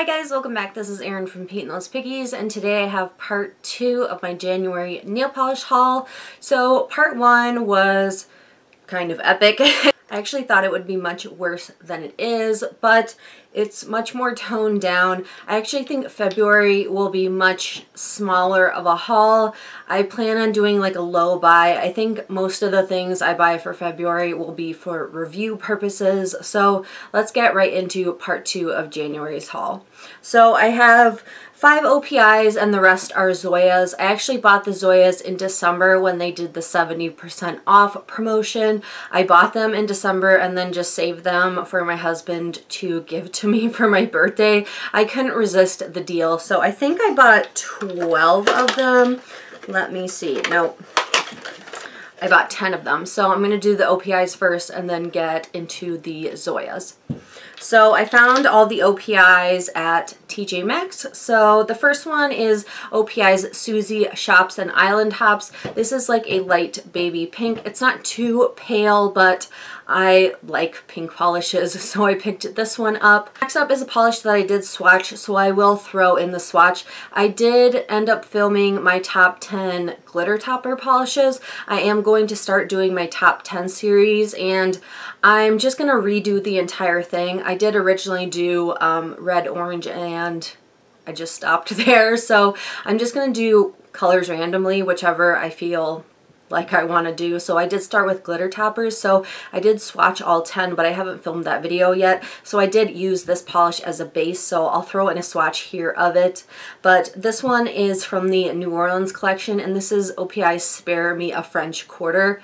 Hi guys, welcome back. This is Erin from Paint Those Piggies, and today I have part 2 of my January nail polish haul. So part 1 was kind of epic. I actually thought it would be much worse than it is, but it's much more toned down. I actually think February will be much smaller of a haul. I plan on doing like a low buy. I think most of the things I buy for February will be for review purposes. So let's get right into part 2 of January's haul. So I have 5 OPIs and the rest are Zoyas. I actually bought the Zoyas in December when they did the 70% off promotion. I bought them in December and then just saved them for my husband to give to me for my birthday. I couldn't resist the deal, so I think I bought 12 of them. Let me see. No, I bought 10 of them. So I'm going to do the OPIs first and then get into the Zoyas. So I found all the OPIs at TJ Maxx. So the first one is OPI's Susie Shops and Island Hops. This is like a light baby pink. It's not too pale, but I like pink polishes, so I picked this one up. Next up is a polish that I did swatch, so I will throw in the swatch. I did end up filming my top 10 glitter topper polishes. I am going to start doing my top 10 series, and I'm just going to redo the entire thing. I did originally do red, orange, and I just stopped there. So I'm just going to do colors randomly, whichever I feel like I want to do. So I did start with glitter toppers. So I did swatch all 10, but I haven't filmed that video yet. So I did use this polish as a base, so I'll throw in a swatch here of it. But this one is from the New Orleans collection, and this is OPI Spare Me a French Quarter.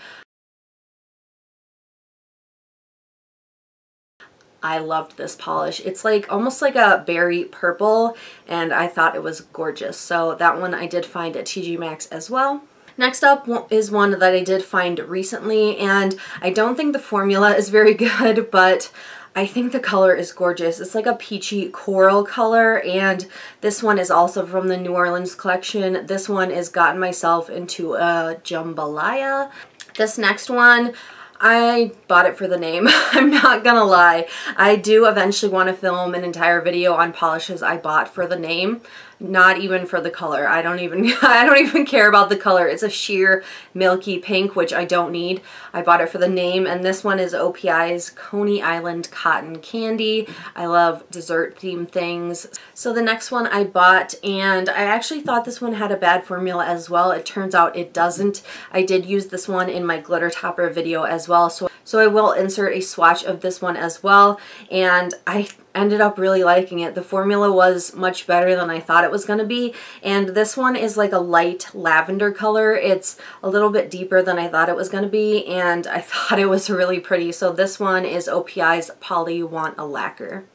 I loved this polish. It's like almost like a berry purple, and I thought it was gorgeous. So that one I did find at TJ Maxx as well. Next up is one that I did find recently, and I don't think the formula is very good, but I think the color is gorgeous. It's like a peachy coral color, and this one is also from the New Orleans collection. This one is Gotten Myself into a Jambalaya. This next one, I bought it for the name. I'm not gonna lie. I do eventually want to film an entire video on polishes I bought for the name, not even for the color. I don't even care about the color. It's a sheer milky pink, which I don't need. I bought it for the name, and this one is OPI's Coney Island Cotton Candy. I love dessert themed things. So the next one I bought, and I actually thought this one had a bad formula as well. It turns out it doesn't. I did use this one in my glitter topper video as well, so I will insert a swatch of this one as well, and I ended up really liking it. The formula was much better than I thought it was going to be, and this one is like a light lavender color. It's a little bit deeper than I thought it was going to be, and I thought it was really pretty. So this one is OPI's Polly Want a Lacquer.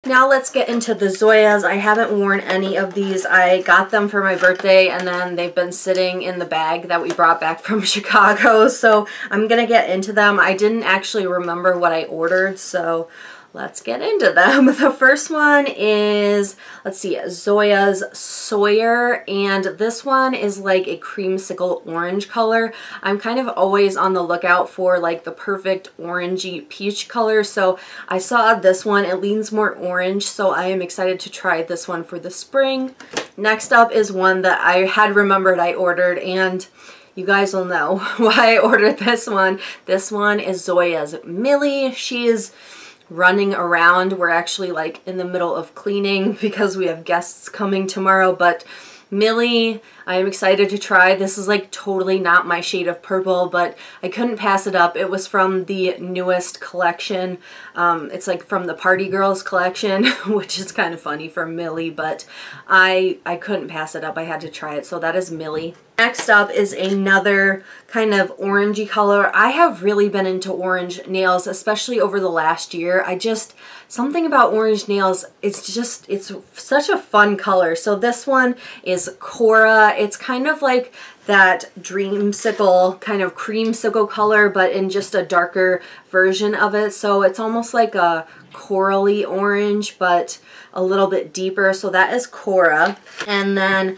Now let's get into the Zoyas. I haven't worn any of these. I got them for my birthday, and then they've been sitting in the bag that we brought back from Chicago, so I'm gonna get into them. I didn't actually remember what I ordered, so let's get into them. The first one is, let's see, Zoya's Sawyer, and this one is like a creamsicle orange color. I'm kind of always on the lookout for like the perfect orangey peach color, so I saw this one. It leans more orange, so I am excited to try this one for the spring. Next up is one that I had remembered I ordered, and you guys will know why I ordered this one. This one is Zoya's Millie. She is running around. We're actually like in the middle of cleaning because we have guests coming tomorrow, but Millie, I am excited to try. This is like totally not my shade of purple, but I couldn't pass it up. It was from the newest collection. It's like from the Party Girls collection, which is kind of funny for Millie, but I couldn't pass it up. I had to try it. So that is Millie. Next up is another kind of orangey color. I have really been into orange nails, especially over the last year. Something about orange nails, it's such a fun color. So this one is Cora. It's kind of like that dreamsicle, kind of creamsicle color, but in just a darker version of it. So it's almost like a corally orange, but a little bit deeper. So that is Cora. And then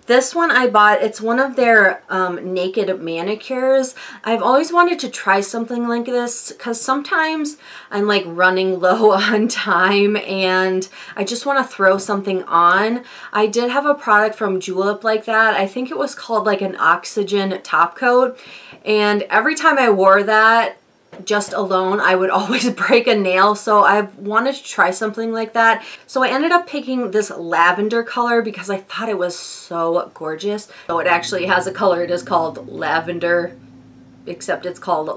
This one I bought, it's one of their naked manicures. I've always wanted to try something like this because sometimes I'm like running low on time and I just want to throw something on. I did have a product from Julep like that. I think it was called like an oxygen top coat, and every time I wore that just alone, I would always break a nail, so I wanted to try something like that. So I ended up picking this lavender color because I thought it was so gorgeous. So it actually has a color, it is called lavender, except it's called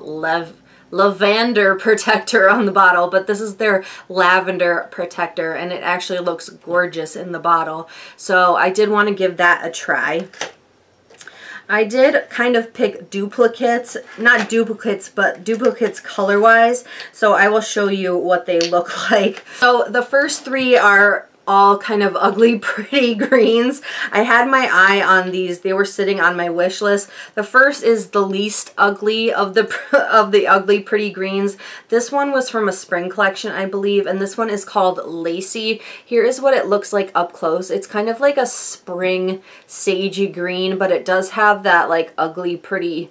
lavender protector on the bottle, but this is their lavender protector and it actually looks gorgeous in the bottle. So I did want to give that a try. I did kind of pick duplicates, not duplicates, but duplicates color-wise, so I will show you what they look like. So the first three are all kind of ugly pretty greens. I had my eye on these. They were sitting on my wish list. The first is the least ugly of the ugly pretty greens. This one was from a spring collection, I believe, and this one is called Lacy. Here is what it looks like up close. It's kind of like a spring sagey green, but it does have that like ugly pretty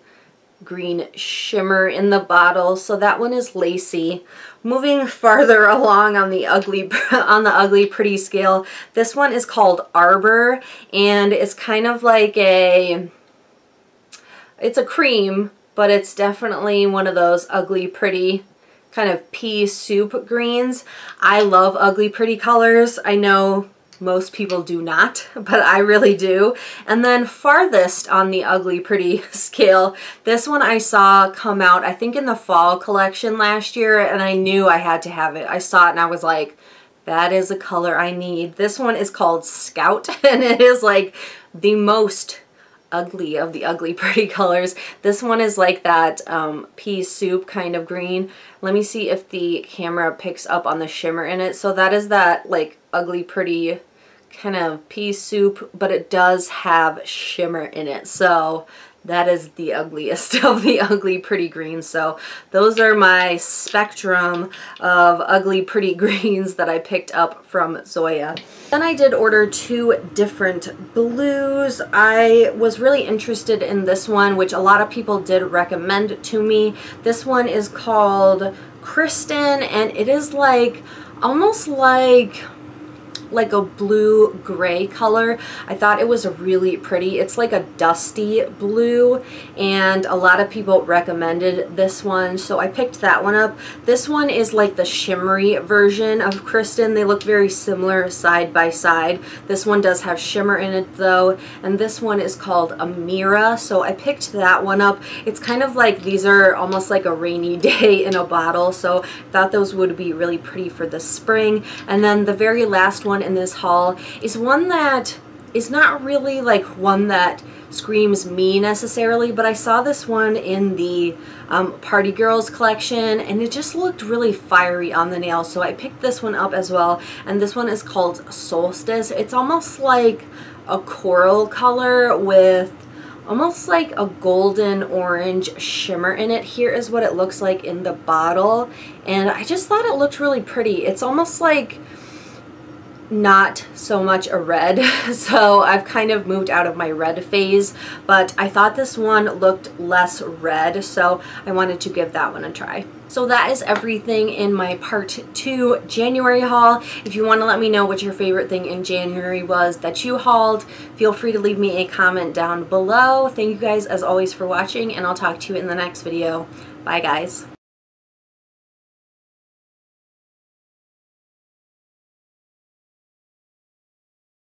green shimmer in the bottle. So that one is Lacy. Moving farther along on the ugly pretty scale, this one is called Arbor, and it's kind of like it's a cream, but it's definitely one of those ugly pretty kind of pea soup greens. I love ugly pretty colors. I know most people do not, but I really do. And then farthest on the ugly pretty scale, this one I saw come out, I think in the fall collection last year, and I knew I had to have it. I saw it and I was like, that is a color I need. This one is called Scout, and it is like the most ugly of the ugly pretty colors. This one is like that pea soup kind of green. Let me see if the camera picks up on the shimmer in it. So that is that like ugly pretty kind of pea soup, but it does have shimmer in it. So that is the ugliest of the ugly pretty greens. So those are my spectrum of ugly pretty greens that I picked up from Zoya. Then I did order two different blues. I was really interested in this one, which a lot of people did recommend to me. This one is called Kristen, and it is like almost like a blue gray color. I thought it was really pretty. It's like a dusty blue, and a lot of people recommended this one, so I picked that one up. This one is like the shimmery version of Kristen. They look very similar side by side. This one does have shimmer in it though, and this one is called Amira, so I picked that one up. It's kind of like, these are almost like a rainy day in a bottle, so I thought those would be really pretty for the spring. And then the very last one in this haul is one that is not really like one that screams me necessarily, but I saw this one in the Party Girls collection and it just looked really fiery on the nail, so I picked this one up as well, and this one is called Solstice. It's almost like a coral color with almost like a golden orange shimmer in it. Here is what it looks like in the bottle, and I just thought it looked really pretty. It's almost like not so much a red, so I've kind of moved out of my red phase, but I thought this one looked less red, so I wanted to give that one a try. So that is everything in my part 2 January haul. If you want to let me know what your favorite thing in January was that you hauled, feel free to leave me a comment down below. Thank you guys as always for watching, and I'll talk to you in the next video. Bye guys.